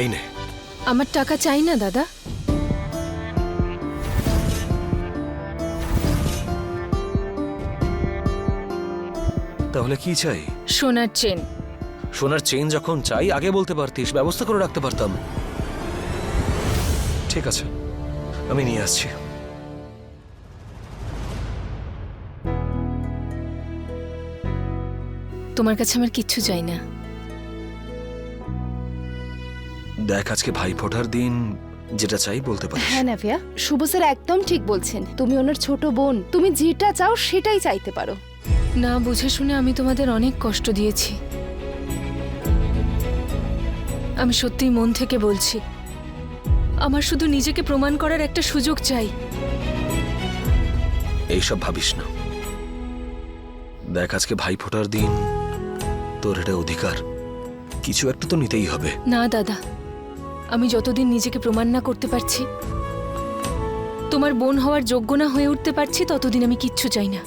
এই নে। আমার টাকা চাই না দাদা। তাহলে কি চাই? সোনার চেন। সোনার চেন যখন চাই আগে বলতে পারতিস, ব্যবস্থা করে রাখতে পারতাম। ঠিক আছে, আমি নিয়ে আসছি। তোমার কাছে আমার কিচ্ছু চাই না। দেখ, আজকে ভাই ফোটার দিন, যেটা চাই বলতে পারিস। হ্যাঁ নাভিয়া, শুভ স্যার একদম ঠিক বলছেন। তুমি ওনার ছোট বোন, তুমি যেটা চাও সেটাই চাইতে পারো। না বুঝে শুনে আমি তোমাদের অনেক কষ্ট দিয়েছি। আমি সত্যিই মন থেকে বলছি, আমার শুধু নিজেকে প্রমাণ করার একটা সুযোগ চাই। এইসব ভাবিস না। দেখ, আজকে ভাই ফোটার দিন, তোর এটা অধিকার, কিছু একটা তো নিতেই হবে। না দাদা, আমি যতদিন নিজেকে প্রমাণ না করতে পারছি, তোমার বোন হওয়ার যোগ্য না হয়ে উঠতে পারছি, ততদিন আমি কিচ্ছু চাই না।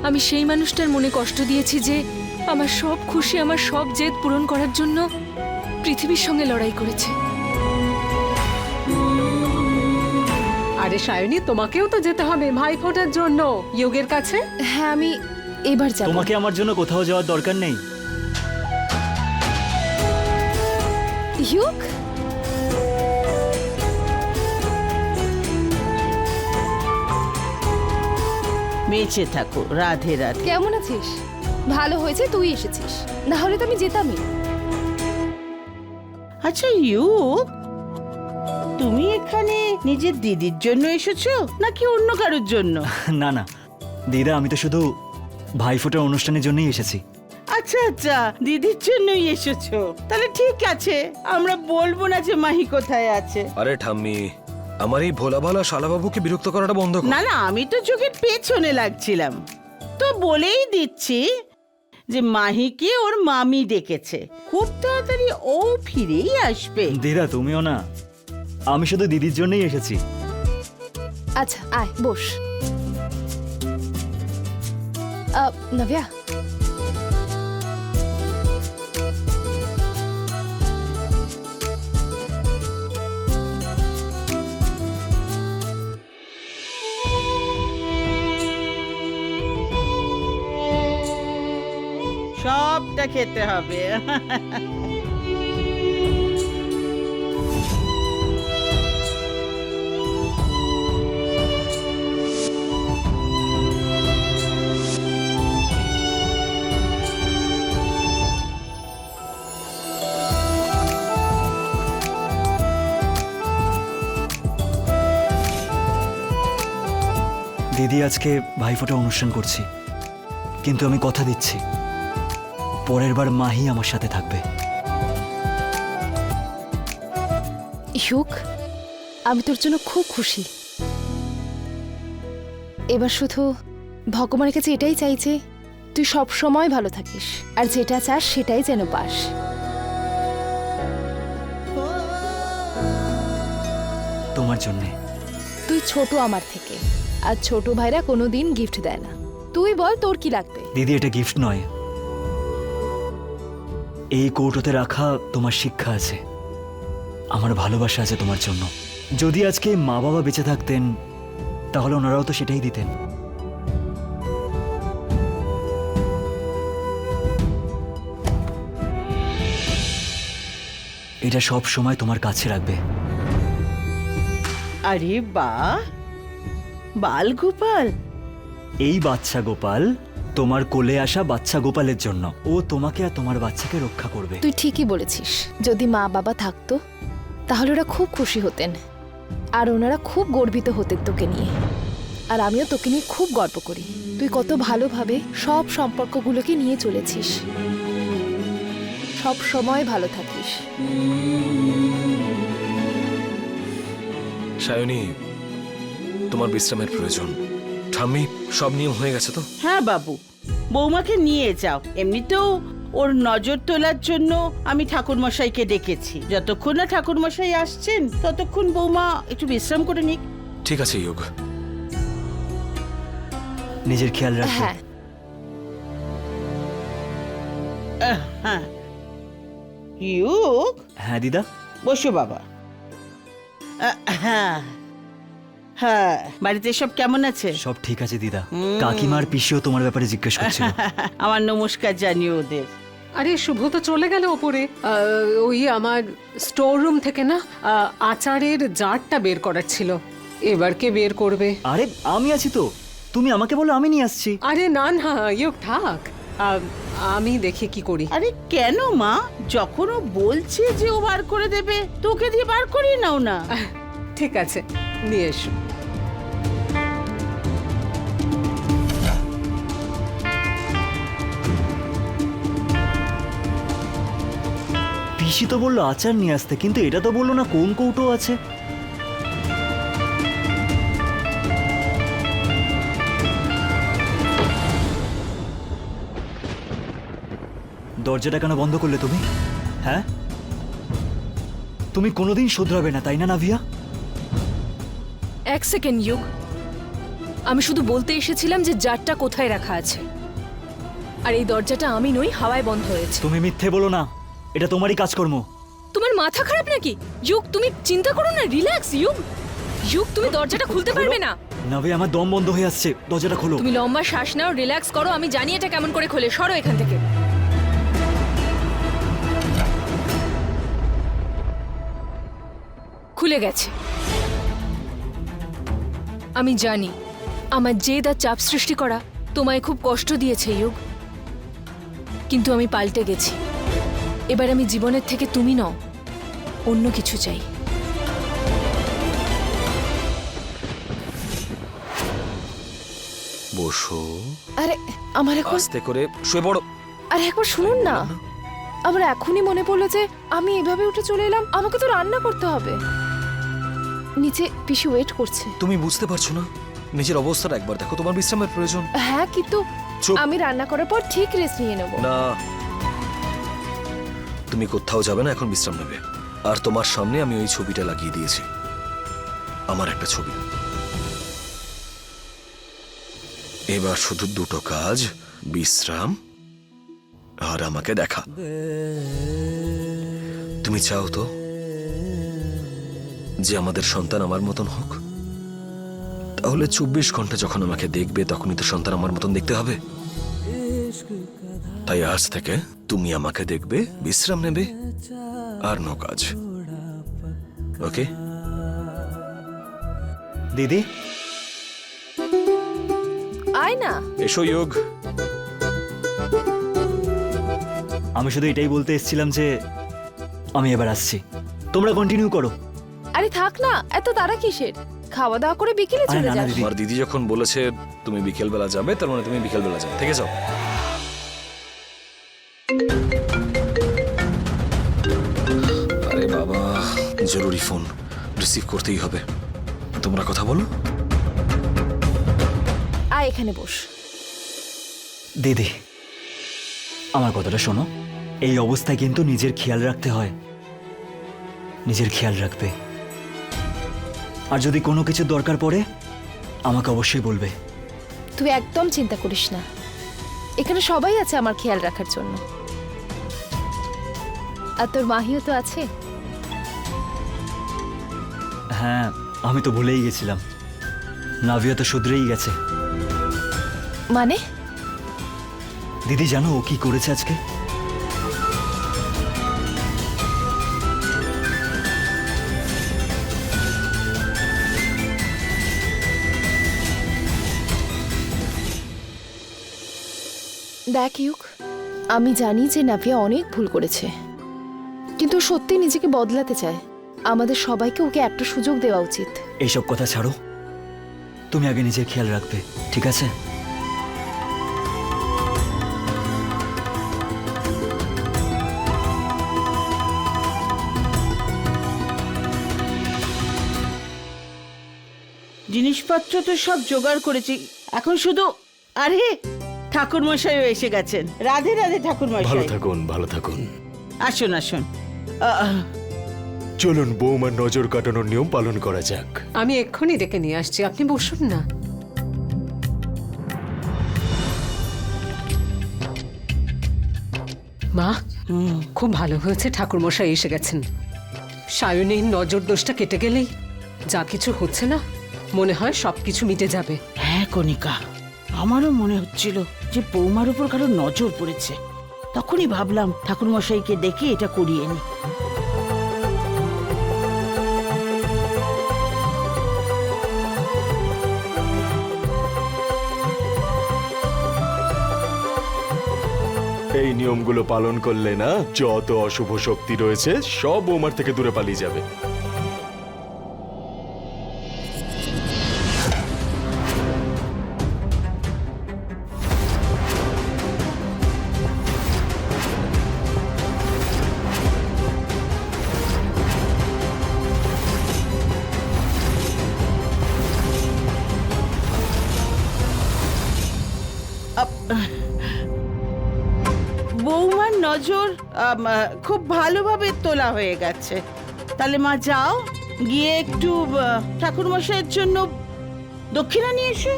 আমি সেই মানুষটার মনে কষ্ট দিয়েছি যে আমার সব খুশি, আমার সব জেদ পূরণ করার জন্য পৃথিবীর সঙ্গে লড়াই করেছে। আরে সায়নী, তোমাকেও তো যেতে হবে ভাই ফোটার জন্য যোগের কাছে। হ্যাঁ, আমি এবার যাব। তোমাকে আমার জন্য কোথাও যাওয়ার দরকার নেই। ইউক, বেঁচে থাকো। রাধে রাধে। কেমন আছিস? ভালো হয়েছে তুই এসেছিস, না হলে তো আমি যেতামই। আচ্ছা ইউক, তুমি এখানে নিজের দিদির জন্য এসেছো নাকি অন্য কারোর জন্য? না না দিদা, আমি তো শুধু ভাইফোঁটার অনুষ্ঠানের জন্যই এসেছি। আচ্ছা আচ্ছা, দিদির জন্যই এসেছো। তাহলে ঠিক আছে, আমরা বলবো না যে মাহি কোথায় আছে। আরে ঠাম্মি, আমার এই ভোলা ভালা শালাবাবুকে বিরক্ত করাটা বন্ধ কর। না না, আমি তো চোখের পেছনে লাগছিলাম, তো বলেই দিচ্ছি যে মাহিকে ওর মামি ডেকেছে। খুব তাড়াতাড়ি ও ফিরেই আসবে। দিদা তুমিও না, আমি শুধু দিদির জন্যই এসেছি। আচ্ছা আয় বস। নাভিয়া, সবটা খেতে হবে। দিদি, আজকে ভাইফোঁটা অনুষ্ঠান করছি, কিন্তু আমি কথা দিচ্ছি পরের বার মাহি আমার সাথে থাকবে। ইউক, আমি তোর জন্য খুব খুশি। এবার শুধু ভগবানের কাছে এটাই চাইছে তুই সব সময় ভালো থাকিস, আর যেটা চাস সেটাই যেন পাস। তোমার জন্যে। তুই ছোট আমার থেকে, আর ছোট ভাইরা কোনোদিন গিফট দেয় না। তুই বল তোর কি লাগবে? দিদি, এটা গিফট নয়, এই কৌটোতে রাখা তোমার শিক্ষা আছে, আমার ভালোবাসা আছে তোমার জন্য। যদি আজকে মা বাবা বেঁচে থাকতেন তাহলে ওনারাও তো সেটাই দিতেন। এটা সব সময় তোমার কাছে রাখবে। আরে বাহ, বাল গোপাল। এই বাচ্চা গোপাল তোমার কোলে আসা বাচ্চা গোপালের জন্য, ও তোমাকে আর তোমার বাচ্চাকে রক্ষা করবে। তুই ঠিকই বলেছিস, যদি মা বাবা থাকতো তাহলে ওরা খুব খুশি হতেন, আর ওনারা খুব গর্বিত হতেন তোকে নিয়ে। আর আমিও তোকে নিয়ে খুব গর্ব করি। তুই কত ভালোভাবে সব সম্পর্কগুলোকে নিয়ে চলেছিস। সব সময় ভালো থাকিস। সায়নী, তোমার বিশ্রামের প্রয়োজন। ঠাম্মি, সব নিয়ম হয়ে গেছে তো? হ্যাঁ বাবু, বৌমাকে নিয়ে যাও। এমনিতেও ওর নজর তোলার জন্য আমি ঠাকুরমশাইকে ডেকেছি। যতক্ষণ না ঠাকুরমশাই আসছেন ততক্ষণ বৌমা একটু বিশ্রাম করে নিক। ঠিক আছে যোগ। নিজের খেয়াল রাখবে। হ্যাঁ, হ্যাঁ। ইউক, হ্যাঁ দিদা। বসো বাবা। হ্যাঁ হ্যাঁ, বাড়িতে সব কেমন আছে? সব ঠিক আছে দিদা। কাকিমার পিসিও তোমার ব্যাপারে জিজ্ঞেস করছিল। আমার নমস্কার জানিও ওদের। আরে শুভ তো চলে গেল ওপরে। ওই আমার স্টোর রুম থেকে না আচারের জারটা বের করার ছিল। এবার কে বের করবে? আরে আমি আছি তো, তুমি আমাকে বলো, আমি নিয়ে আসছি। আরে না না ইয়োগ থাক, আমি দেখি কি করি। আরে কেন মা, যখন ও বলছে যে ও বার করে দেবে, তোকে দিয়ে বার করিয়ে নাও না। ঠিক আছে, নিয়ে এসো। পিসি তো বললো আচার নিয়ে আসতে, কিন্তু এটা তো বললো না কোন কৌটো আছে। দরজাটা কেন বন্ধ করলে তুমি? হ্যাঁ, তুমি কোনোদিন শুধরাবে না, তাই না নাভিয়া? এক সেকেন্ড ইউগ, আমি শুধু বলতে এসেছিলাম যে জারটা কোথায় রাখা আছে। আর এই দরজাটা আমি নই, হাওয়ায় বন্ধ হয়েছে। তুমি মিথ্যে বলো না, এটা তোমারই কাজকর্ম। তোমার মাথা খারাপ নাকি? ইউগ, তুমি চিন্তা করো না, রিল্যাক্স। ইউগ, ইউগ, তুমি দরজাটা খুলতে পারবে না। নাভি, আমার দম বন্ধ হয়ে আসছে, দরজাটা খোলো। তুমি লম্বা শ্বাস নাও, রিল্যাক্স করো। আমি জানি এটা কেমন করে খোলে। সরো এখান থেকে। খুলে গেছে। আমি জানি আমার জেদ আর চাপ সৃষ্টি করা তোমায় খুব কষ্ট দিয়েছে ইউগ, কিন্তু আমি পাল্টে গেছি। এবার আমি জীবনের থেকে তুমি নও, অন্য কিছু চাই। বসো, আরে আমার এখন, আস্তে করে শুয়ে পড়ো। আরে একবার শুনুন না, আমার এখনই মনে পড়লো যে আমি এভাবে উঠে চলে এলাম, আমাকে তো রান্না করতে হবে। নিচে পিসি ওয়েট করছে। তুমি বুঝতে পারছো না? নিজের অবস্থাটা একবার দেখো, তোমার বিশ্রামের প্রয়োজন। হ্যাঁ, কিন্তু চুপ। আমি রান্না করার পর ঠিক রেস্ট নিয়ে নেব। না, তুমি কোথাও যাবে না, এখন বিশ্রাম নেবে। আর তোমার সামনে আমি ওই ছবিটা লাগিয়ে দিয়েছি, আমার একটা ছবি। এবার শুধু দুটো কাজ, বিশ্রাম আর আমাকে দেখা। তুমি চাও তো যে আমাদের সন্তান আমার মতন হোক? তাহলে 24 ঘন্টা যখন আমাকে দেখবে, তখনই তো সন্তান আমার মতন দেখতে হবে। তাই আজ থেকে তুমি আমাকে দেখবে, বিশ্রাম নেবে আর নো কাজ। ওকে? দিদি, আয় না। এসো যোগ। আমি শুধু এটাই বলতে এসেছিলাম যে আমি এবার আসছি, তোমরা কন্টিনিউ করো। আরে থাক না, এত তাড়া কিসের? খাওয়া দাওয়া করে বিকেলে আরে চলে না, না যাস। দিদি। তোমার দিদি যখন বলেছে তুমি বিকেল বেলা যাবে, তার মানে তুমি বিকেল বেলা যাবে। থেকে যাও। আরে বাবা, জরুরি ফোন, রিসিভ করতেই হবে। তোমরা কথা বলো। আয় এখানে বস। দিদি, আমার কথাটা শোনো। এই অবস্থায় কিন্তু নিজের খেয়াল রাখতে হয়, নিজের খেয়াল রাখবে। আর যদি কোনো কিছু দরকার পড়ে আমাকে অবশ্যই বলবে। তুই একদম চিন্তা করিস না, এখানে সবাই আছে আমার খেয়াল রাখার জন্য। আর তোর মাহিও তো আছে। হ্যাঁ, আমি তো ভুলেই গেছিলাম, নাভিয়া তো শুধরেই গেছে। মানে? দিদি জানো ও কি করেছে আজকে? দেখ ইউক, আমি জানি যে নাভিয়া অনেক ভুল করেছে, কিন্তু সত্যি নিজেকে বদলাতে চায়। আমাদের সবাইকে ওকে একটা সুযোগ দেওয়া উচিত। এইসব কথা ছাড়ো, তুমি আগে নিজের খেয়াল রাখবে, ঠিক আছে? জিনিসপত্র তো সব জোগাড় করেছি, এখন শুধু আরে ঠাকুর মশাইও এসে গেছেন। রাধে রাধে ঠাকুর ভালো মশাই। থাকুন, ভালো থাকুন। আসুন আসুন। চলুন বৌমার নজর কাটানোর নিয়ম পালন করা যাক। আমি এক্ষুনি ডেকে নিয়ে আসছি, আপনি বসুন না। মা খুব ভালো হয়েছে ঠাকুরমশাই এসে গেছেন। সায়নীর নজর দোষটা কেটে গেলেই যা কিছু হচ্ছে না মনে হয় সবকিছু মিটে যাবে। হ্যাঁ কণিকা, আমারও মনে হচ্ছিল যে বৌমার উপর কারো নজর পড়েছে। তখনই ভাবলাম ঠাকুরমশাইকে ডেকে এটা করিয়ে নি। এই নিয়মগুলো পালন করলে না যত অশুভ শক্তি রয়েছে সব বৌমার থেকে দূরে পালিয়ে যাবে। বৌমার নজর খুব ভালোভাবে তোলা হয়ে গেছে। তাহলে মা যাও, গিয়ে একটু ঠাকুরমশাইয়ের জন্য দক্ষিণা নিয়ে এসো।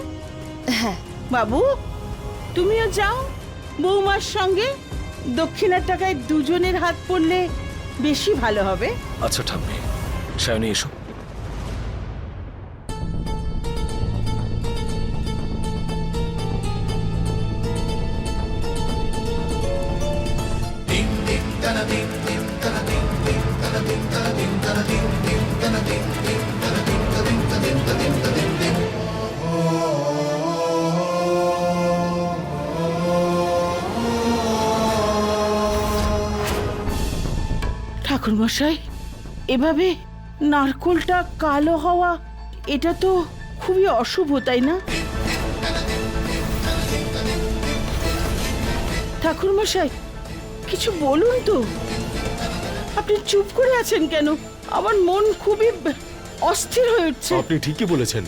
হ্যাঁ বাবু, তুমিও যাও বৌমার সঙ্গে। দক্ষিণার টাকায় দুজনের হাত পড়লে বেশি ভালো হবে। আচ্ছা ঠাম্মি, সায়নী এসো। ঠাকুরমশাই, এভাবে নারকোলটা কালো হওয়া এটা তো খুবই অশুভ, তাই না? ঠাকুরমশাই কিছু বলুন তো, আপনি চুপ করে আছেন কেন? আমার মন খুবই অস্থির হয়ে উঠছে। আপনি ঠিকই বলেছেন,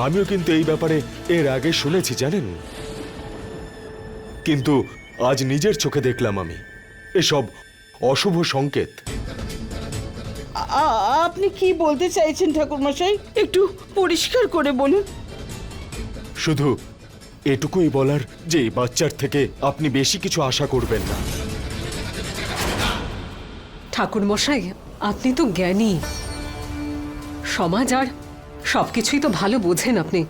আমিও কিন্তু এই ব্যাপারে এর আগে শুনেছি জানেন, কিন্তু আজ নিজের চোখে দেখলাম আমি এসব অশুভ সংকেত। আপনি কি বলতে চাইছেন ঠাকুরমশাই? একটু পরিষ্কার করে বলুন। শুধু এটুকুই বলার যে এই বাচ্চার থেকে আপনি বেশি কিছু আশা করবেন না। ঠাকুরমশাই আপনি তো জ্ঞানী, সমাজ আর সবকিছুই তো ভালো বোঝেন আপনি।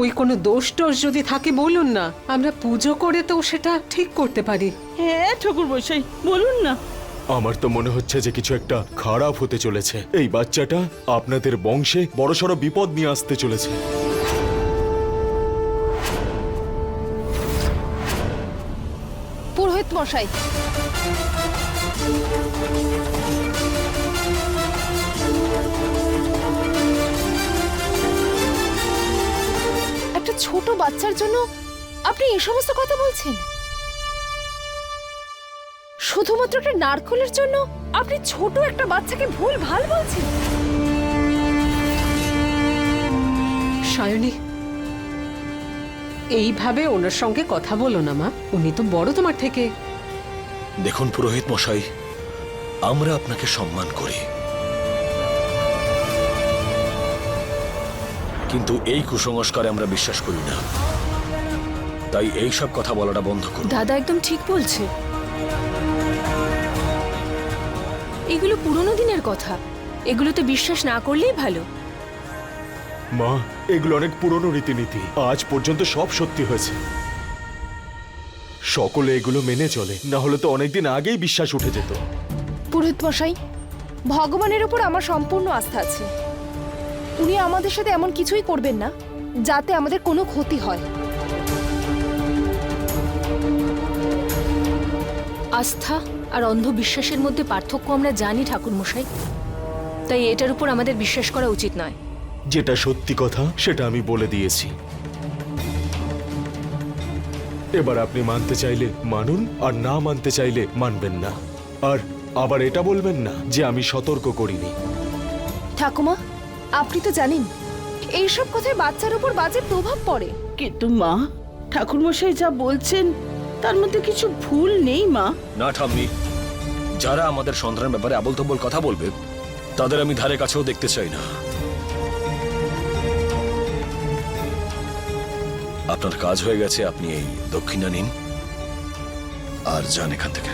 ওই কোনো দোষ টোষ যদি থাকে বলুন না, আমরা পুজো করে তো সেটা ঠিক করতে পারি। হ্যাঁ ঠাকুরমশাই, বলুন না। আমার তো মনে হচ্ছে যে কিছু একটা খারাপ হতে চলেছে। এই বাচ্চাটা আপনাদের বংশে বড়সড় বিপদ নিয়ে আসতে চলেছে। পুরোহিত মশাই, একটা ছোট বাচ্চার জন্য আপনি এই সমস্ত কথা বলছেন? শুধুমাত্র একটা নারকলের জন্য আপনি ছোট একটা বাচ্চাকে ভুল ভাল বলছেন? সায়নী, এইভাবে ওনার সঙ্গে কথা বলো না মা, উনি তো বড় তোমার থেকে। দেখুন পুরোহিত মশাই, আমরা আপনাকে সম্মান করি, কিন্তু এই কুসংস্কারে আমরা বিশ্বাস করি না। তাই এই সব কথা বলাটা বন্ধ করুন। দাদা একদম ঠিক বলছে, এগুলো পুরনো দিনের কথা, এগুলোতে বিশ্বাস না করলেই ভালো। মা, এগুলো অনেক পুরনো রীতিনীতি, আজ পর্যন্ত সব সত্যি হয়েছে। সকলে এগুলো মেনে চলে, না হলে তো অনেকদিন আগেই বিশ্বাস উঠে যেত। পুরোহিত মশাই, ভগবানের উপর আমার সম্পূর্ণ আস্থা আছে। উনি আমাদের সাথে এমন কিছুই করবেন না যাতে আমাদের কোনো ক্ষতি হয়। আস্থা আর অন্ধবিশ্বাসের মধ্যে পার্থক্য আমরা জানি ঠাকুরমশাই, তাই এটার উপর আমাদের বিশ্বাস করা উচিত নয়। যেটা সত্যি কথা সেটা আমি বলে দিয়েছি। এবার আপনি মানতে চাইলে মানুন, আর না মানতে চাইলে মানবেন না। আর আবার এটা বলবেন না যে আমি সতর্ক করিনি। ঠাকুমা, আপনি তো জানেন এইসব কথায় বাচ্চার উপর বাজে প্রভাব পড়ে। কিন্তু মা, ঠাকুরমশাই যা বলছেন তার মধ্যে কিছু ভুল নেই মা। না ঠাম্মি, যারা আমাদের সন্তানের ব্যাপারে আবোল তাবোল কথা বলবে তাদের আমি ধারে কাছেও দেখতে চাই না। আপনার কাজ হয়ে গেছে, আপনি এই দক্ষিণা নিন। আর যান এখান থেকে।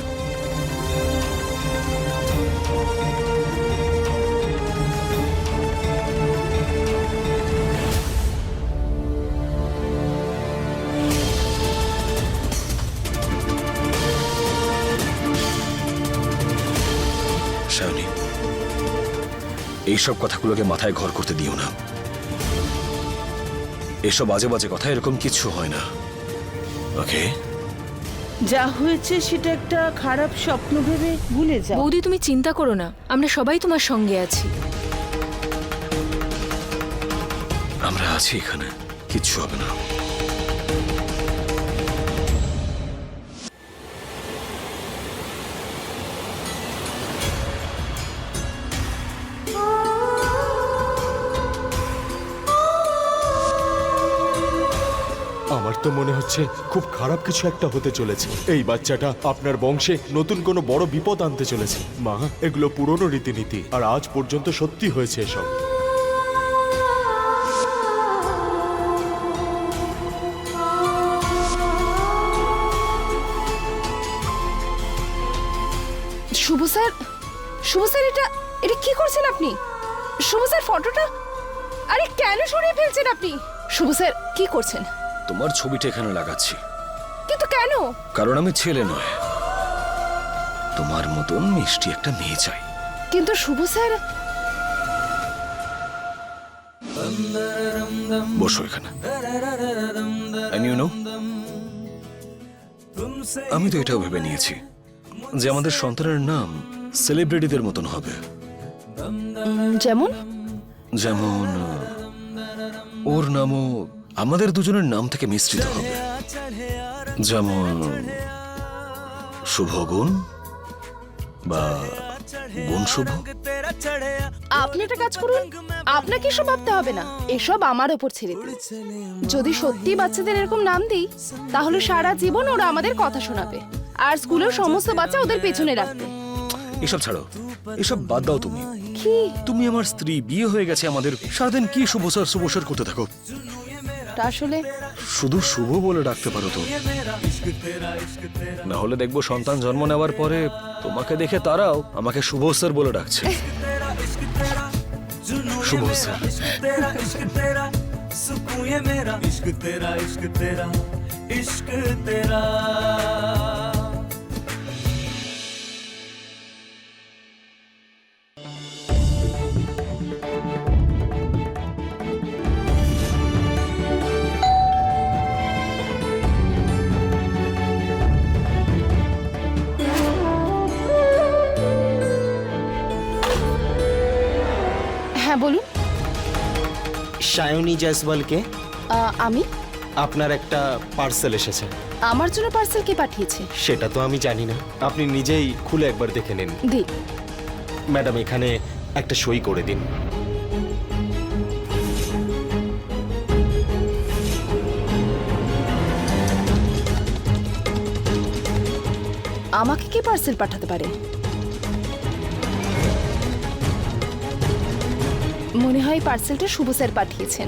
শাওনি, এইসব কথাগুলোকে মাথায় ঘর করতে দিও না। এসব বাজে বাজে কথা, এরকম কিছু হয় না। ওকে? যা হয়েছে সেটা একটা খারাপ স্বপ্ন ভেবে ভুলে যাও। বৌদি, তুমি চিন্তা করো না, আমরা সবাই তোমার সঙ্গে আছি। আমরা আছি এখানে, কিচ্ছু হবে না। আমার তো মনে হচ্ছে খুব খারাপ কিছু একটা হতে চলেছে। এই বাচ্চাটা আপনার বংশে নতুন কোনো বড় বিপদ আনতে চলেছে। মা, এগুলো পুরনো রীতিনীতি, আর আজ পর্যন্ত সত্যি হয়েছে এসব। শুভ স্যার, শুভ স্যার, এটা এটা কি করছেন আপনি? শুভ স্যার, ফটোটা আরে কেন সরিয়ে ফেলছেন আপনি? শুভ স্যার, কি করছেন? তোমার ছবিটা এখানে লাগাচ্ছি। কিন্তু কেন? কারণ আমি ছেলে নয়, তোমার মতন মিষ্টি একটা মেয়ে চাই। কিন্তু শুভ স্যার, বসো এখানে। And you know, আমি তো এটাও ভেবে নিয়েছি যে আমাদের সন্তানের নাম সেলিব্রিটিদের মতন হবে। যেমন যেমন ওর নামও আমাদের দুজনের নাম থেকে মিশ্রিত হবে। যেমন শুভগুণ বা গুণ শুভ। আপনি একটা কাজ করুন, আপনাকে এসব ভাবতে হবে না, এসব আমার ওপর ছেড়ে দিন। যদি সত্যি বাচ্চাদের এরকম নাম দিই, তাহলে সারা জীবন ওরা আমাদের কথা শোনাবে, আর স্কুলের সমস্ত বাচ্চা ওদের পেছনে রাখবে। এসব ছাড়ো, এসব বাদ দাও। তুমি কি? তুমি আমার স্ত্রী, বিয়ে হয়ে গেছে আমাদের, সারাদিন কি শুভ স্যার করতে থাকো? তা আসলে শুধু শুভ বলে ডাকতে পারো তো, না হলে দেখবো সন্তান জন্ম নেওয়ার পরে তোমাকে দেখে তারাও আমাকে শুভ স্যার বলে ডাকছে। শুভ স্যার। হ্যাঁ বলুন। সায়নী জয়সওয়ালকে আমি? আপনার একটা পার্সেল এসেছে। আমার জন্য পার্সেল কে পাঠিয়েছে? সেটা তো আমি জানি না, আপনি নিজেই খুলে একবার দেখে নিন। দি। ম্যাডাম, এখানে একটা সই করে দিন। আমাকে কে পার্সেল পাঠাতে পারে? মনে হয় পার্সেলটা শুভ স্যার পাঠিয়েছেন,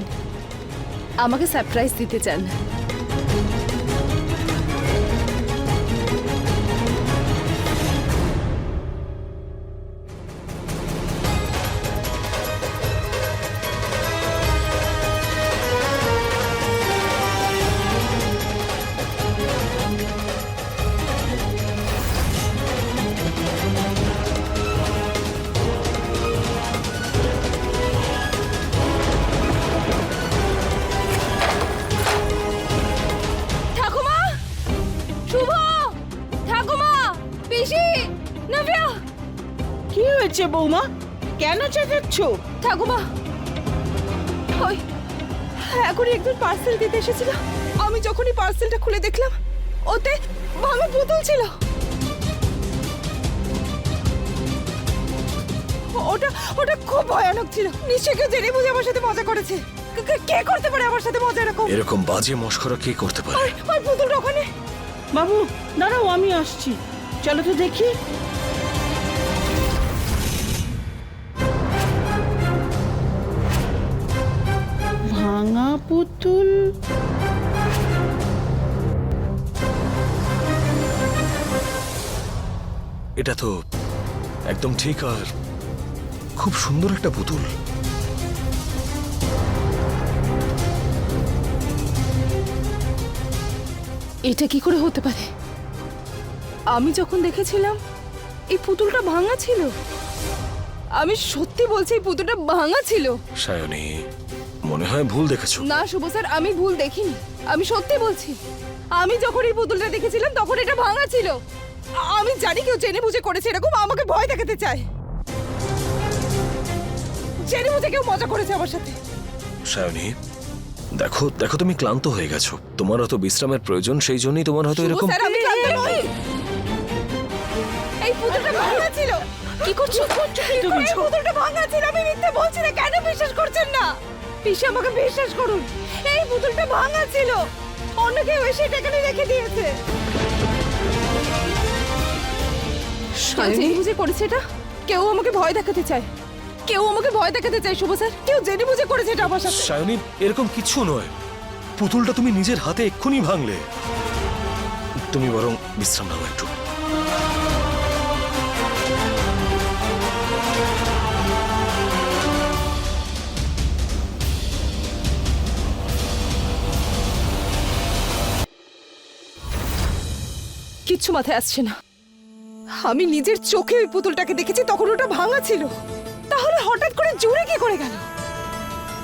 আমাকে সারপ্রাইজ দিতে চান। ঠাকুমা, শুভ, ঠাকুমা, পিসি, নব্যা। কি হয়েছে বৌমা, কেন চেঁচাচ্ছ? ঠাকুমা, ওই এখনই একজন পার্সেল দিতে এসেছিল। আমি যখনই পার্সেলটা খুলে দেখলাম, ওতে ভাঙা বোতল ছিল। ওটা ওটা খুব ভয়ানক ছিল। নিশ্চয়ই কেউ জেনে বুঝে আমার সাথে মজা করেছে। কে করতে পারে আমার সাথে মজা এরকম? এরকম বাজে মশকরা কে করতে পারে? আর বোতলটা ওখানে। বাবু দাঁড়াও, আমি আসছি, চলো তো দেখি। ভাঙা পুতুল, এটা তো একদম ঠিক, আর খুব সুন্দর একটা পুতুল। এটা কি করে হতে পারে? আমি যখন দেখেছিলাম এই পুতুলটা ভাঙা ছিল। আমি সত্যি বলছি এই পুতুলটা ভাঙা ছিল। সায়নী, মনে হয় ভুল দেখেছো। না শুভ স্যার, আমি ভুল দেখিনি। আমি সত্যি বলছি, আমি যখন এই পুতুলটা দেখেছিলাম তখন এটা ভাঙা ছিল। আমি জানি কেউ জেনে বুঝে করেছে এরকম, আমাকে ভয় দেখাতে চায়। জেনে বুঝে কেউ মজা করেছে আমার সাথে। সায়নী, দেখো দেখো, তুমি ক্লান্ত হয়ে গেছো, তোমার হয়তো বিশ্রামের প্রয়োজন, সেই জন্যই তোমার হয়তো এরকম। স্যার, আমি ক্লান্ত নই। এই পুতুলটা ভাঙা ছিল। কি করছো? এই পুতুলটা ভাঙা ছিল, আমি মিথ্যে বলছি না। কেন বিশ্বাস করছেন না? পিসি, আমাকে বিশ্বাস করুন, এই পুতুলটা ভাঙা ছিল। অন্য কেউ এসে এটা এখানে রেখে দিয়েছে। কেউ জেনে বুঝে করেছে এটা। কেউ আমাকে ভয় দেখাতে চায়, কেউ আমাকে ভয় দেখাতে চায় শুভ স্যার। কেউ জেনে বুঝে করেছে এটা আমার সাথে। সায়নী, এরকম কিছু নয়, পুতুলটা তুমি নিজের হাতে এক্ষুনি ভাঙলে। তুমি বরং বিশ্রাম নাও একটু। কিচ্ছু মাথায় আসছে না। আমি নিজের চোখে ওই পুতুলটাকে দেখেছি, তখন ওটা ভাঙা ছিল। তাহলে হঠাৎ করে জুড়ে কি করে গেল?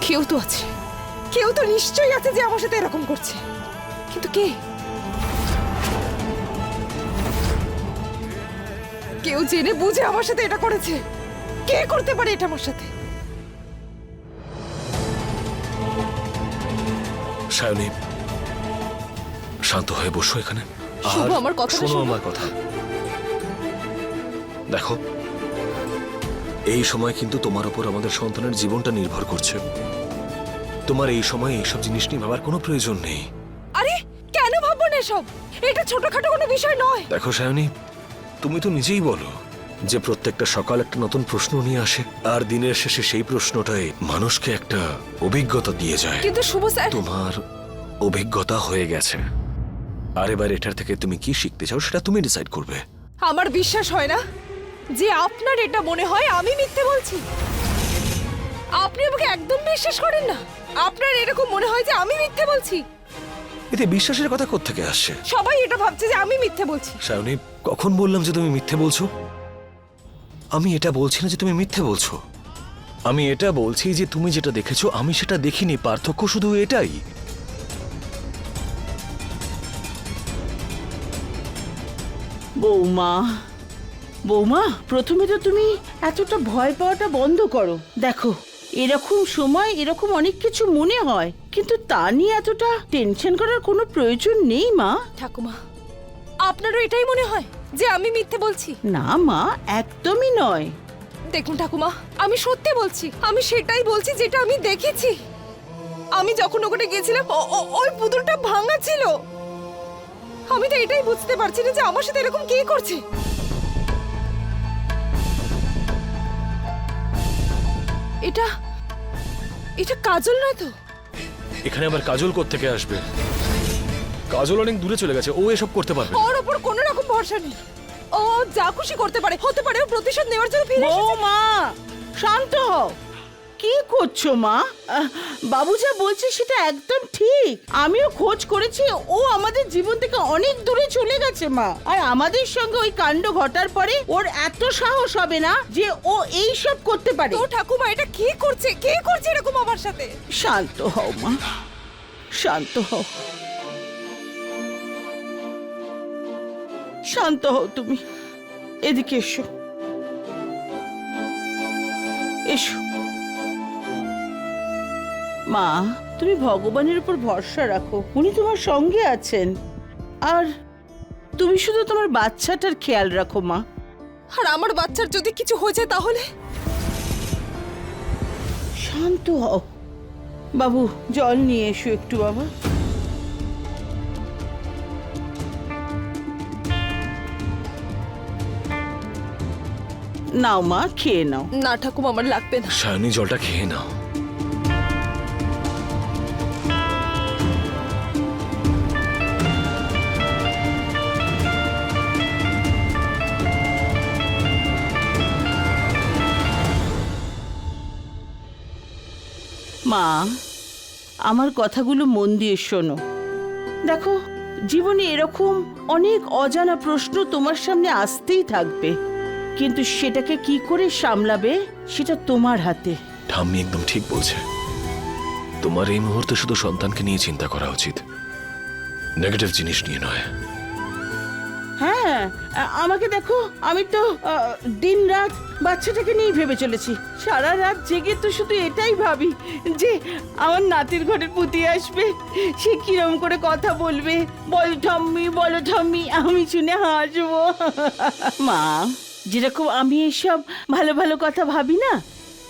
কেউ তো আছে, কেউ তো নিশ্চয়ই আছে যে আমার সাথে এরকম করছে। কিন্তু কে? কেউ জেনে বুঝে আমার সাথে এটা করেছে। কে করতে পারে এটা আমার সাথে? সায়নী, শান্ত হয়ে বসো এখানে। শুভ, আর আমার কথাটা শোনো শোনো। আমার কথা। দেখো, এই সময় কিন্তু তোমার উপর আমাদের সন্তানের জীবনটা নির্ভর করছে। তোমার এই সময় এইসব জিনিস নিয়ে ভাবার কোনো প্রয়োজন নেই। আরে কেন ভাববো না এসব? এটা ছোটখাটো কোনো বিষয় নয়। দেখো সায়নী, তুমি তো নিজেই বলো যে প্রত্যেকটা সকাল একটা নতুন প্রশ্ন নিয়ে আসে, আর দিনের শেষে সেই প্রশ্নটাই মানুষকে একটা অভিজ্ঞতা দিয়ে যায়। কিন্তু শুভ স্যার, তোমার অভিজ্ঞতা হয়ে গেছে, আর এবার এটার থেকে তুমি কি শিখতে চাও সেটা তুমি ডিসাইড করবে। আমার বিশ্বাস হয় না যে আপনার এটা মনে হয় আমি মিথ্যে বলছি। আপনি আমাকে একদম বিশ্বাস করেন না। আপনার এরকম মনে হয় যে আমি মিথ্যে বলছি। এতে বিশ্বাসের কথা কোত্থেকে আসছে? সবাই এটা ভাবছে যে আমি মিথ্যে বলছি। সায়নী, কখন বললাম যে তুমি মিথ্যে বলছো? আমি এটা বলছি না যে তুমি মিথ্যে বলছো, আমি এটা বলছি যে তুমি যেটা দেখেছো আমি সেটা দেখিনি। পার্থক্য শুধু এটাই। বৌমা, বৌমা, প্রথমে তো তুমি এতটা ভয় পাওয়াটা বন্ধ করো। দেখো, এরকম সময় এরকম অনেক কিছু মনে হয়, কিন্তু তা নিয়ে এতটা টেনশন করার কোনো প্রয়োজন নেই মা। ঠাকুমা, আপনারও এটাই মনে হয় যে আমি মিথ্যে বলছি? না মা, একদমই নয়। দেখুন ঠাকুমা, আমি সত্যি বলছি। আমি সেটাই বলছি যেটা আমি দেখেছি। আমি যখন ওখানে গেছিলাম ওই পুতুলটা ভাঙা ছিল। আমি তো এটাই বুঝতে পারছি না যে আমার সাথে এরকম কে করছে। এটা এটা কাজল নয় তো? এখানে আবার কাজল কোত্থেকে আসবে? কাজল অনেক দূরে চলে গেছে, ও এসব করতে পারবে না। ওর ওপর কোনো রকম ভরসা নেই। ও যা খুশি করতে পারে, হতে পারে ও প্রতিশোধ নেওয়ার জন্য ফিরে এসেছে। বৌমা, শান্ত হও। কি করছো মা? বাবু যা বলছে সেটা একদম ঠিক। আমিও খোঁজ করেছি, ও আমাদের জীবন থেকে অনেক দূরে চলে গেছে মা। আর আমাদের সঙ্গে ওই কাণ্ড ঘটার পরে ওর এত সাহস হবে না যে ও এই সব করতে পারে। তো ঠাকুমা, এটা কে করছে? কে করছে এরকম আমার সাথে? শান্ত হও মা, শান্ত হও, শান্ত হও তুমি। এদিকে এসো, এসো। মা, তুমি ভগবানের উপর ভরসা রাখো, উনি তোমার সঙ্গে আছেন। আর তুমি শুধু তোমার বাচ্চাটার খেয়াল রাখো মা। আর আমার বাচ্চার যদি কিছু হয়ে যায় তাহলে? শান্ত হও। বাবু, জল নিয়ে এসো একটু বাবা। নাও মা, খেয়ে নাও। না ঠাকুমা, আমার লাগবে না। সায়নী, জলটা খেয়ে নাও। মা, আমার কথাগুলো মন দিয়ে শোনো। দেখো, জীবনে এরকম অনেক অজানা প্রশ্ন তোমার সামনে আসতেই থাকবে, কিন্তু সেটাকে কি করে সামলাবে সেটা তোমার হাতে। ঠাম্মি একদম ঠিক বলছে। তোমার এই মুহূর্তে শুধু সন্তানকে নিয়ে চিন্তা করা উচিত, নেগেটিভ জিনিস নিয়ে নয়। হ্যাঁ, আমাকে দেখো, আমি তো দিন রাত বাচ্চাটাকে নিয়ে ভেবে চলেছি। সারা রাত জেগে তো শুধু এটাই ভাবি যে আমার নাতির ঘরের পুতি আসবে, সে কিরম করে কথা বলবে, বলো ঠাম্মি বলো ঠাম্মি, আমি শুনে হাসবো। মা, যেরকম আমি এসব ভালো ভালো কথা ভাবি না,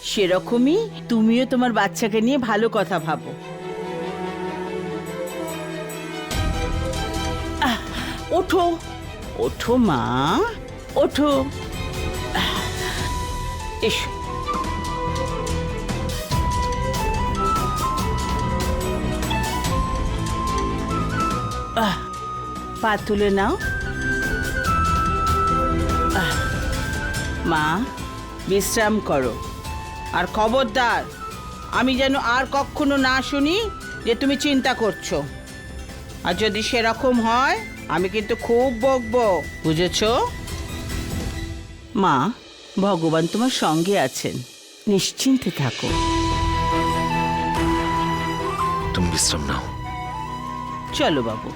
সেরকমই তুমিও তোমার বাচ্চাকে নিয়ে ভালো কথা ভাবো। ওঠো ওঠো মা, ওঠো, এসো। পা তুলে নাও। মা, বিশ্রাম করো, আর খবরদার আমি যেন আর কখনো না শুনি যে তুমি চিন্তা করছো। আর যদি সেরকম হয় আমি কিন্তু খুব বকবো, বুঝেছো? মা, ভগবান তোমার সঙ্গে আছেন, নিশ্চিন্তে থাকো। তুমি বিশ্রাম নাও। চলো বাবু।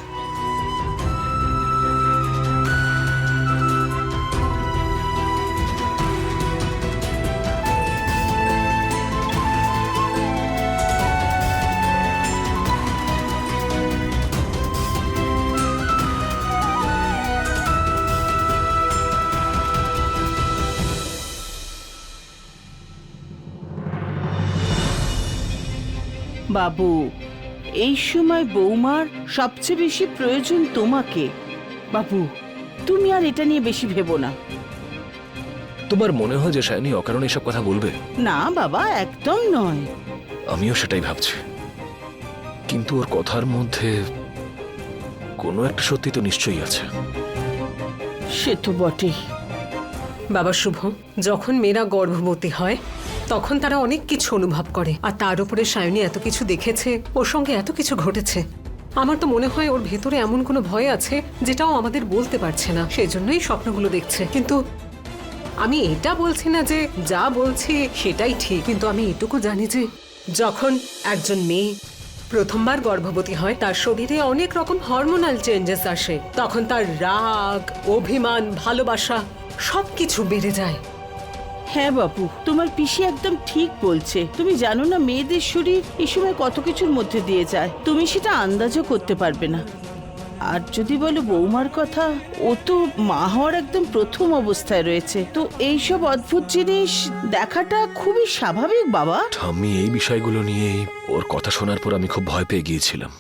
বাবু, এই সময় বৌমার সবচেয়ে বেশি প্রয়োজন তোমাকে। বাবু, তুমি আর এটা নিয়ে বেশি ভেবো না। তোমার মনে হয় যে শায়নি অকারণে এসব কথা বলবে? না বাবা, একদম নয়। আমিও সেটাই ভাবছি, কিন্তু ওর কথার মধ্যে কোনো একটা সত্যি তো নিশ্চয়ই আছে। সে তো বটেই। বাবা শুভ, যখন মেয়েরা গর্ভবতী হয় তখন তারা অনেক কিছু অনুভব করে, আর তার উপরে সায়নী এত কিছু দেখেছে, ওর সঙ্গে এত কিছু ঘটেছে। আমার তো মনে হয় ওর ভেতরে এমন কোনো ভয় আছে যেটাও আমাদের বলতে পারছে না, সেই জন্যই স্বপ্নগুলো দেখছে। কিন্তু আমি এটা বলছি না যে যা বলছি সেটাই ঠিক, কিন্তু আমি এটুকু জানি যে যখন একজন মেয়ে প্রথমবার গর্ভবতী হয় তার শরীরে অনেক রকম হরমোনাল চেঞ্জেস আসে, তখন তার রাগ, অভিমান, ভালোবাসা সবকিছু বেড়ে যায়। হ্যাঁ বাবু, তোমার পিসি একদম ঠিক বলছে। তুমি জানো না মেয়েদের শরীর এই সময় কত কিছুর মধ্যে দিয়ে যায়, তুমি সেটা আন্দাজও করতে পারবে না। আর যদি বলো বৌমার কথা, ও তো মা হওয়ার একদম প্রথম অবস্থায় রয়েছে, তো এইসব অদ্ভুত জিনিস দেখাটা খুবই স্বাভাবিক বাবা। ঠাম্মি, এই বিষয়গুলো নিয়ে ওর কথা শোনার পর আমি খুব ভয় পেয়ে গিয়েছিলাম।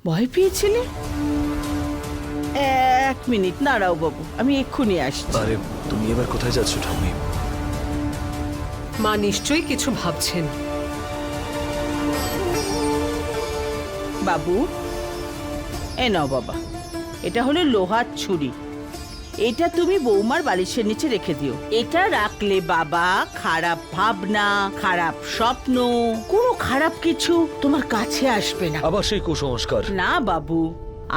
ভয় পেয়েছিলে? এক মিনিট দাঁড়াও বাবু, আমি এক্ষুনি আসছি। আরে তুমি এবার কোথায় যাচ্ছ ঠাম্মি? মা নিশ্চয়ই কিছু ভাবছেন। বাবু, এ নাও বাবা, এটা হলো লোহার ছুরি। এটা তুমি বৌমার বালিশের নিচে রেখে দিও। এটা রাখলে বাবা খারাপ ভাবনা, খারাপ স্বপ্ন, কোনো খারাপ কিছু তোমার কাছে আসবে না। আবার সেই কুসংস্কার? না বাবু,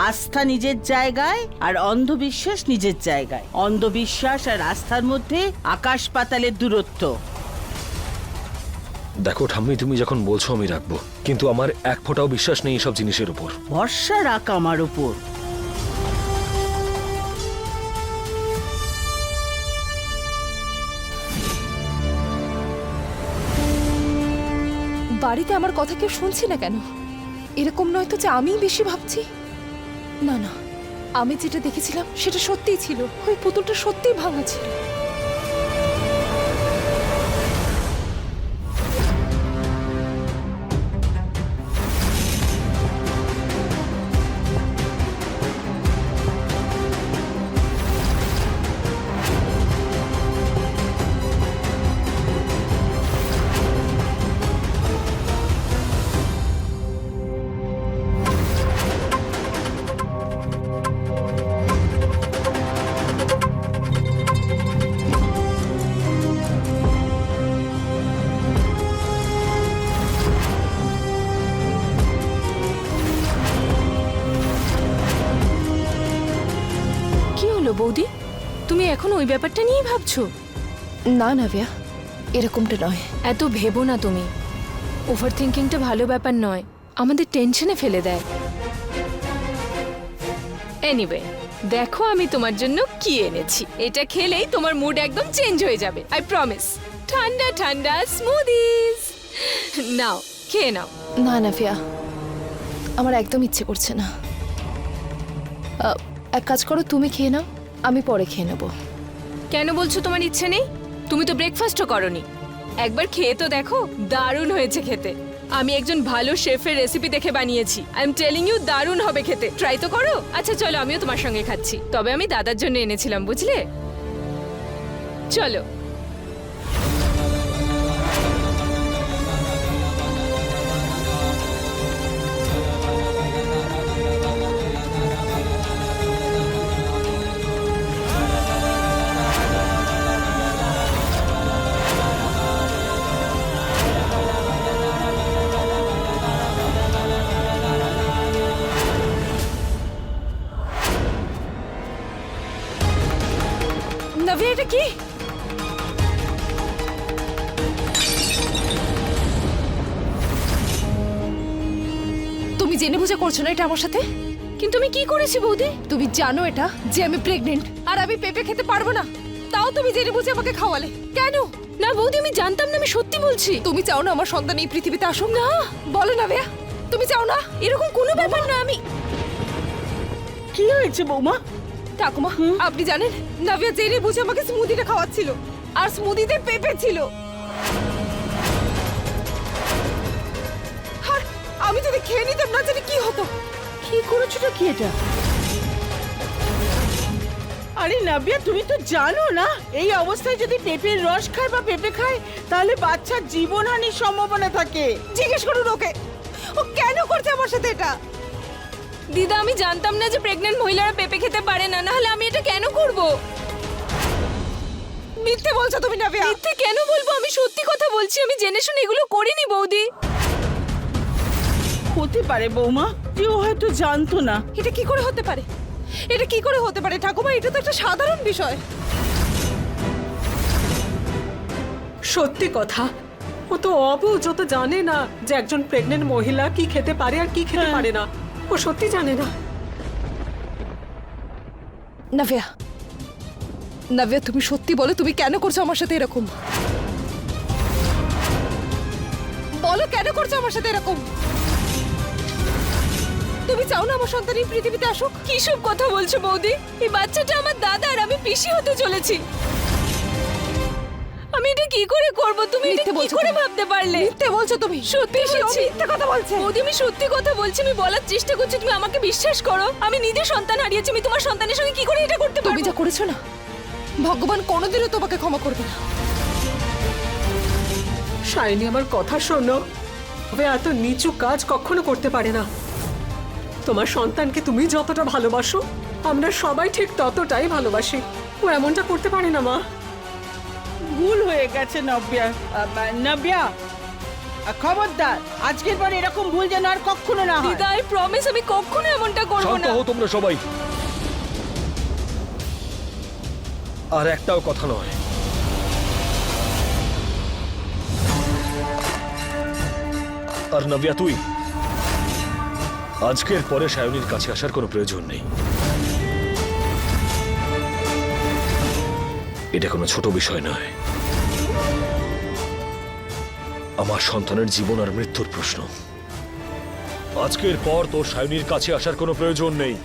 আস্থা নিজের জায়গায় আর অন্ধবিশ্বাস নিজের জায়গায়। অন্ধবিশ্বাস আর আস্থার মধ্যে আকাশ পাতালের দূরত্ব। দেখো ঠাম্মি, তুমি যখন বলছো আমি রাখবো, কিন্তু আমার এক ফোঁটাও বিশ্বাস নেই এসব জিনিসের উপর। ভরসা রাখ আমার উপর। বাড়িতে আমার কথা কেউ শুনছি না কেন? এরকম নয় তো যে আমিই বেশি ভাবছি? না না, আমি যেটা দেখেছিলাম সেটা সত্যিই ছিল। ওই পুতুলটা সত্যিই ভাঙা ছিল। ব্যাপারটা নিয়ে ভাবছো? না নাভিয়া, এরকমটা নয়। এত ভেবো না তুমি। ওভার থিঙ্কিংটা ভালো ব্যাপার নয়, আমাদের টেনশনে ফেলে দেয়। এনিওয়ে, দেখো আমি তোমার জন্য কি এনেছি। এটা খেলেই তোমার মুড একদম চেঞ্জ হয়ে যাবে, আই প্রমিস। ঠান্ডা ঠান্ডা স্মুদিজ। নাও, খেয়ে নাও। না নাভিয়া, আমার একদম ইচ্ছে করছে না। এক কাজ করো, তুমি খেয়ে নাও, আমি পরে খেয়ে নেবো। কেন বলছো তোমার ইচ্ছে নেই? তুমি তো ব্রেকফাস্টও করনি। একবার খেয়ে তো দেখো, দারুণ হয়েছে খেতে। আমি একজন ভালো শেফের রেসিপি দেখে বানিয়েছি। আই এম টেলিং ইউ, দারুণ হবে খেতে। ট্রাই তো করো। আচ্ছা চলো, আমিও তোমার সঙ্গে খাচ্ছি। তবে আমি দাদার জন্য এনেছিলাম, বুঝলে? চলো। নাভিয়া, এটা কি? তুমি জেনে বুঝে করছো না এটা আমার সাথে? কিন্তু আমি কি করেছি বৌদি? তুমি জানো এটা যে আমি প্রেগনেন্ট আর আমি পেঁপে খেতে পারবো না, তাও তুমি জেনে বুঝে আমাকে খাওয়ালে কেন? না বৌদি, আমি জানতাম না, আমি সত্যি বলছি। তুমি চাও না আমার সন্তান এই পৃথিবীতে আসুক? না, বলো না ভাইয়া, তুমি চাও না? এরকম কোনো ব্যাপার না। আমি কি হয়েছে বৌমা? ঠাকুমা, আপনি জানেন নাভিয়া জেনে বুঝে আমাকে স্মুদিটা খাওয়াচ্ছিল, আর স্মুদিতে পেঁপে ছিল। আর আমি যদি খেয়ে নিতাম, না জানি কি হতো। কি করেছোটা কি এটা? আরে নাবিয়া, তুমি তো জানো না এই অবস্থায় যদি পেঁপের রস খায় বা পেঁপে খায় তাহলে বাচ্চার জীবনহানির সম্ভাবনা থাকে। জিজ্ঞেস করুন ওকে, ও কেন করছে আমার সাথে এটা। দিদা, আমি জানতাম না যে প্রেগন্যান্ট মহিলারা পেঁপে খেতে পারে না, না হলে আমি এটা কেন করব? মিথ্যে বলছো তুমি নাভিয়া। মিথ্যে কেন বলবো? আমি সত্যি কথা বলছি। আমি জেনে শুনে এগুলো করিনি বৌদি। হতে পারে বৌমা যে ও হয়তো জানতো না। এটা কি করে হতে পারে? এটা কি করে হতে পারে ঠাকুমা? এটা তো একটা সাধারণ বিষয়। সত্যি কথা, ও তো অবুঝ, ও তো জানে না যে একজন প্রেগনেন্ট মহিলা কি খেতে পারে আর কি খেতে পারে না। ও সত্যি জানে না। নাভিয়া, নাভিয়া তুমি সত্যি বলো, তুমি কেন করছো আমার সাথে এরকম? বলো কেন করছো আমার সাথে এরকম? তুমি চাও না আমার সন্তান এই পৃথিবীতে আসুক? কি সব কথা বলছো বৌদি? এই বাচ্চাটা আমার দাদা আর আমি পিসি হতে চলেছি। আমি এটা কি করে করব? তুমি এটা মিথ্যে কি বলছো করে তুমি। ভাবতে পারলে? মিথ্যে বলছো তুমি। সত্যি পিসি, ও বলছি। মিথ্যে কথা বলছে। বৌদি, আমি সত্যি কথা বলছি। আমি বলার চেষ্টা করছি, তুমি আমাকে বিশ্বাস করো। আমি নিজে সন্তান হারিয়েছি, আমি তোমার সন্তানের সঙ্গে কি করে এটা করতে তুমি পারবো? যা করেছো না, ভগবান কোনোদিনও তোমাকে ক্ষমা করবে না। শাইনি, আমার কথা শোনো। তবে এত নিচু কাজ কখনো করতে পারে না। তোমার সন্তানকে তুমি যতটা ভালোবাসো, আমরা সবাই ঠিক ততটাই ভালোবাসি। ও এমনটা করতে পারে না মা। ভুল হয়ে গেছে নাবিয়া। নাবিয়া, খবরদার, আজকের পর এরকম ভুল যেন আর কখনো না হয়। দিদা, আই প্রমিস আমি কখনো এমনটা করব শান্ত না। হও তোমরা সবাই। আর একটাও কথা নয়। আর নাভিয়া, তুই আজকের পরে সায়নীর কাছে আসার কোনো প্রয়োজন নেই। এটা কোনো ছোট বিষয় নয়। আমার সন্তানের জীবন আর মৃত্যুর প্রশ্ন। আজকের পর তোর সায়নীর কাছে আসার কোনো প্রয়োজন নেই।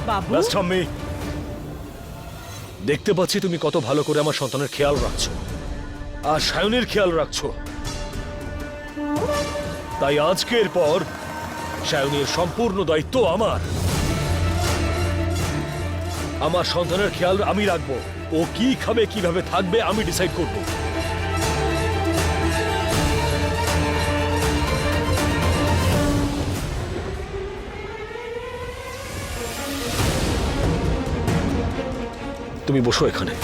বাবু, ব্যাস ঠাম্মি, দেখতে পাচ্ছি তুমি কত ভালো করে আমার সন্তানের খেয়াল রাখছো আর সায়নীর খেয়াল রাখছো। তাই আজকের পর সায়নীর সম্পূর্ণ দায়িত্ব আমার। আমার সন্তানের খেয়াল আমি রাখবো। ও কি খাবে, কিভাবে থাকবে, আমি ডিসাইড করব। তুমি বসো এখানে।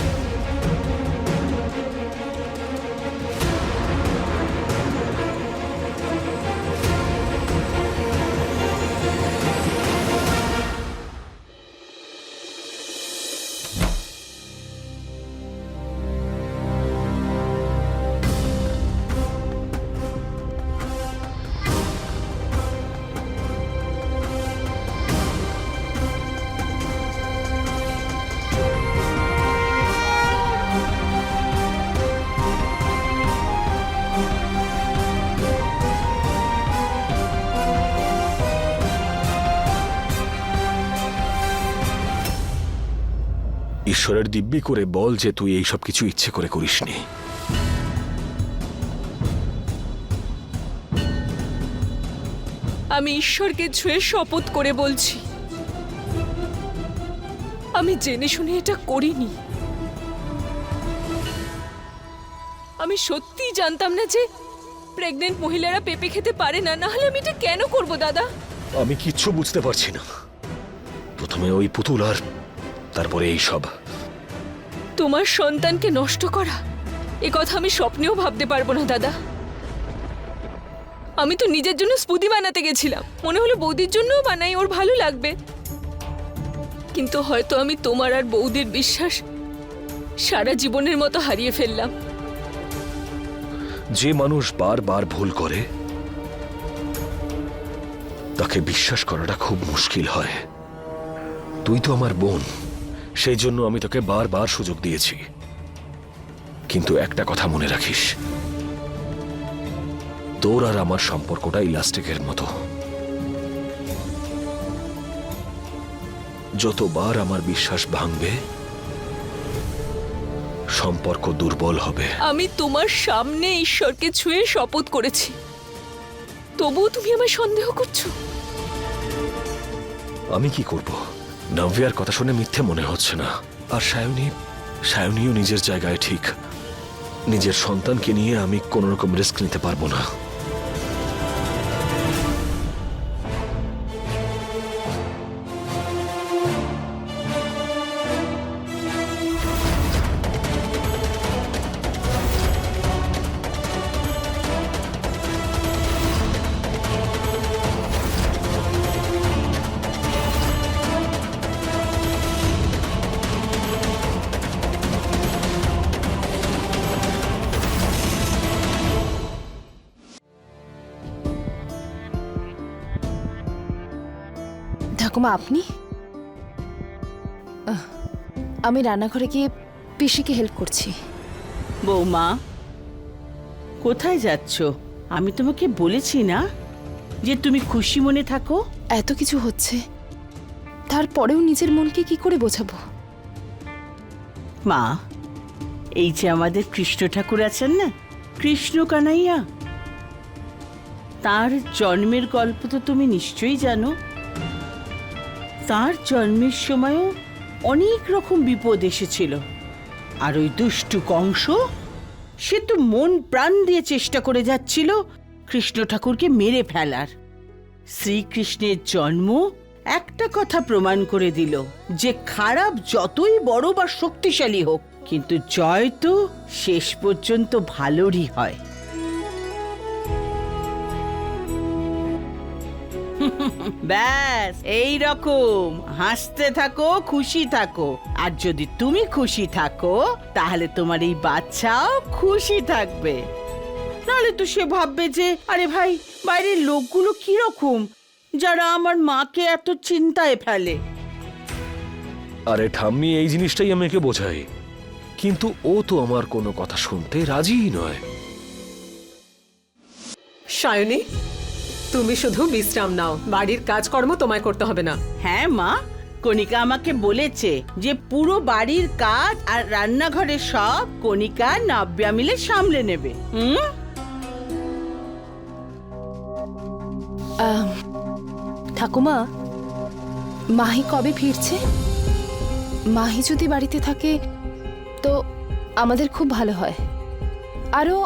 ঈশ্বরের দিব্যি করে বল যে তুই এই সব কিছু ইচ্ছে করে করিসনি। আমি ঈশ্বরকে ছুঁয়ে শপথ করে বলছি, আমি জেনে শুনে এটা করিনি। আমি সত্যিই জানতাম না যে প্রেগনেন্ট মহিলারা পেঁপে খেতে পারে না, না হলে আমি এটা কেন করব দাদা? আমি কিচ্ছু বুঝতে পারছি না। প্রথমে ওই পুতুল আর তারপরে এই সব। তোমার সন্তানকে নষ্ট করা, এ কথা আমি স্বপ্নেও ভাবতে পারবো না দাদা। আমি তো নিজের জন্য স্মুদি বানাতে গেছিলাম, মনে হলো বৌদির জন্যও বানাই, ওর ভালো লাগবে। কিন্তু হয়তো আমি তোমার আর বৌদির বিশ্বাস সারা জীবনের মতো হারিয়ে ফেললাম। যে মানুষ বারবার ভুল করে তাকে বিশ্বাস করাটা খুব মুশকিল হয়। তুই তো আমার বোন, সেই জন্য আমি তোকে বারবার সুযোগ দিয়েছি। কিন্তু একটা কথা মনে রাখিস, তোর আর আমার সম্পর্কটা ইলাস্টিকের মতো। যতবার আমার বিশ্বাস ভাঙবে, সম্পর্ক দুর্বল হবে। আমি তোমার সামনে ঈশ্বরকে ছুঁয়ে শপথ করেছি, তবুও তুমি আমায় সন্দেহ করছো। আমি কি করব? নভ্যার কথা শুনে মিথ্যে মনে হচ্ছে না। আর সায়নীও নিজের জায়গায় ঠিক। নিজের সন্তানকে নিয়ে আমি কোনো রকম রিস্ক নিতে পারবো না। ঠাকুমা আপনি? আমি রান্নাঘরে গিয়ে পিসিকে হেল্প করছি। বৌমা, কোথায় যাচ্ছ? আমি তোমাকে বলেছি না যে তুমি খুশি মনে থাকো। এত কিছু হচ্ছে, তারপরেও নিজের মনকে কি করে বোঝাবো? মা, এই যে আমাদের কৃষ্ণ ঠাকুর আছেন না, কৃষ্ণ কানাইয়া, তার জন্মের গল্প তো তুমি নিশ্চয়ই জানো। তার জন্মের সময়ও অনেক রকম বিপদ এসেছিল, আর ওই দুষ্টু কংস, সে তো মন প্রাণ দিয়ে চেষ্টা করে যাচ্ছিল কৃষ্ণ ঠাকুরকে মেরে ফেলার। শ্রীকৃষ্ণের জন্ম একটা কথা প্রমাণ করে দিল যে খারাপ যতই বড় বা শক্তিশালী হোক, কিন্তু জয় তো শেষ পর্যন্ত ভালোরই হয়। ব্যাস এই রকম হাসতে থাকো, খুশি থাকো। আর যদি তুমি খুশি থাকো, তাহলে তোমার এই বাচ্চাও খুশি থাকবে। নাহলে তো সে ভাববে যে আরে ভাই, বাইরের লোকগুলো কিরকম যারা আমার মাকে এত চিন্তায় ফেলে। আরে ঠাম্মি, এই জিনিসটাই আমাকে বোঝাই, কিন্তু ও তো আমার কোনো কথা শুনতে রাজিই নয়। সায়নী, তুমি শুধু বিশ্রাম নাও, বাড়ির কাজকর্ম তোমায় করতে হবে না। হ্যাঁ মা, কণিকা আমাকে বলেছে যে পুরো বাড়ির কাজ আর রান্নাঘরের সব কণিকা নাব্যা মিলে সামলে নেবে। ঠাকুমা, মাহি কবে ফিরছে? মাহি যদি বাড়িতে থাকে তো আমাদের খুব ভালো হয়। আরও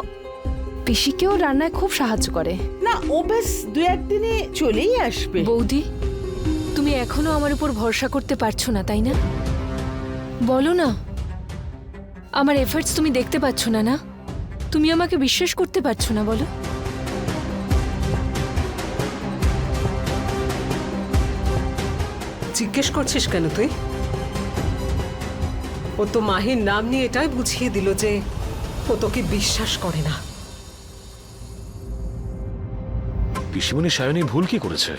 পিসিকেও রান্নায় খুব সাহায্য করে। না, ও বেশ 2-1 দিনে চলেই আসবে। বৌদি, তুমি এখনো আমার উপর ভরসা করতে পারছো না, তাই না? বলো না, আমার এফর্টস তুমি দেখতে পাচ্ছ না? না, তুমি আমাকে বিশ্বাস করতে পারছো না? বলো। জিজ্ঞেস করছিস কেন তুই? ও তো মাহির নাম নিয়ে এটাই বুঝিয়ে দিল যে ও তোকে বিশ্বাস করে না। পিসিমণি, সায়নী ভুল কি করেছে?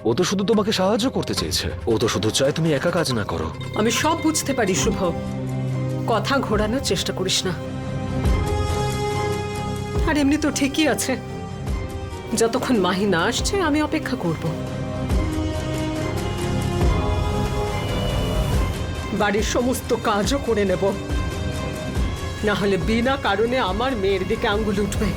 ও তো শুধু তোমাকে সাহায্য করতে চেয়েছে। ও তো শুধু চায় তুমি একা কাজ না করো। আমি সব বুঝতে পারি শুভ, কথা ঘোরানোর চেষ্টা করিস না। আর এমনি তো ঠিকই আছে, যতক্ষণ মাহি না আসছে আমি অপেক্ষা করব। বাড়ির সমস্ত কাজও করে নেব, না হলে বিনা কারণে আমার মেয়ের দিকে আঙ্গুল উঠবে।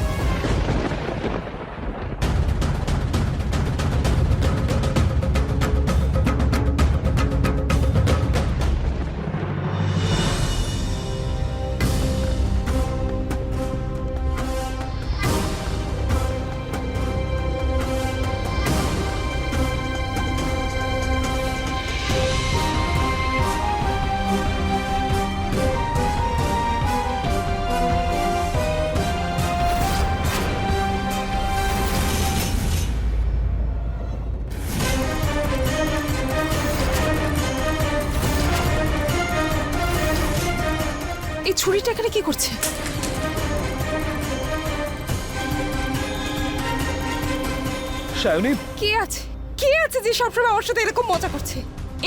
এই ছুরিটা এখানে কি করছে? সায়নী, কে আছে? কে আছে যে সবসময় আমার সাথে এরকম মজা করছে?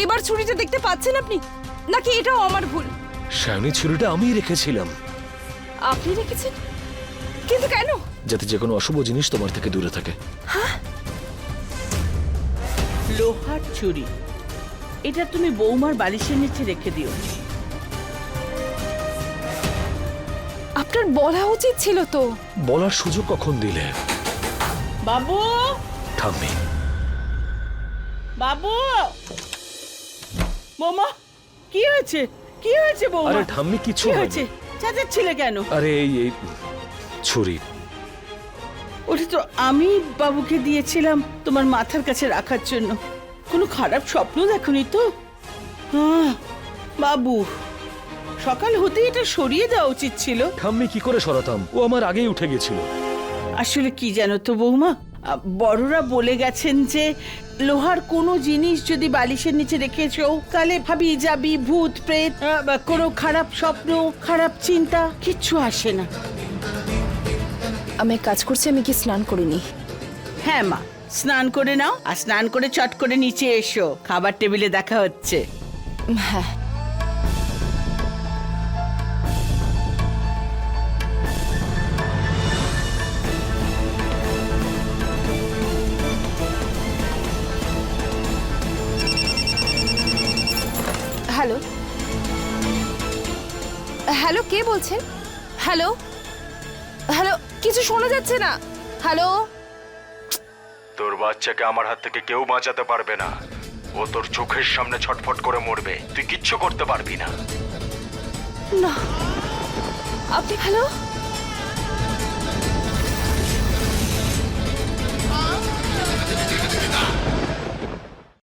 এবার ছুরিটা দেখতে পাচ্ছেন আপনি, নাকি এটাও আমার ভুল? সায়নী, ছুরিটা আমিই রেখেছিলাম, আপনি রেখেছেন? কিন্তু কেন? যাতে যে কোনো অশুভ জিনিস তোমার থেকে দূরে থাকে। লোহার ছুরি, এটা তুমি বৌমার বালিশের নিচে রেখে দিও। আপনার বলা উচিত ছিল তো। বলার সুযোগ কখন দিলে? বাবু, ঠাম্মি, বাবু, বৌমা, কি হয়েছে? কি হয়েছে বৌমা? আরে ঠাম্মি, কিছু কি হয়নি। হয়েছে? চেঁচাচ্ছিলে কেন? আরে এই ছুরি। ওটা তো আমি বাবুকে দিয়েছিলাম তোমার মাথার কাছে রাখার জন্য। কোনো খারাপ স্বপ্ন দেখোনি তো? বাবু, সকাল হতেই এটা সরিয়ে দেওয়া উচিত ছিল। ঠাম্মি, কি করে সরাতাম? ও আমার আগেই উঠে গেছিল। আসলে কি জানো তো বৌমা, বড়রা বলে গেছেন যে লোহার কোনো জিনিস যদি বালিশের নিচে রেখেছো তাহলে ভাবি যাবি, ভূত প্রেত, বা কোনো খারাপ স্বপ্ন, খারাপ চিন্তা কিচ্ছু আসে না। আমি এক কাজ করছি, আমি কি স্নান করিনি? হ্যাঁ মা, স্নান করে নাও, আর স্নান করে চট করে নিচে এসো, খাবার টেবিলে দেখা হচ্ছে। হ্যাঁ। হ্যালো, হ্যালো, কে বলছেন? হ্যালো, হ্যালো, কিছু শোনা যাচ্ছে না। হ্যালো, তোর বাচ্চাকে আমার হাত থেকে কেউ বাঁচাতে পারবে না। ও তোর চোখের সামনে ছটফট করে মরবে, তুই কিচ্ছু করতে পারবি না। না, আপনি হ্যালো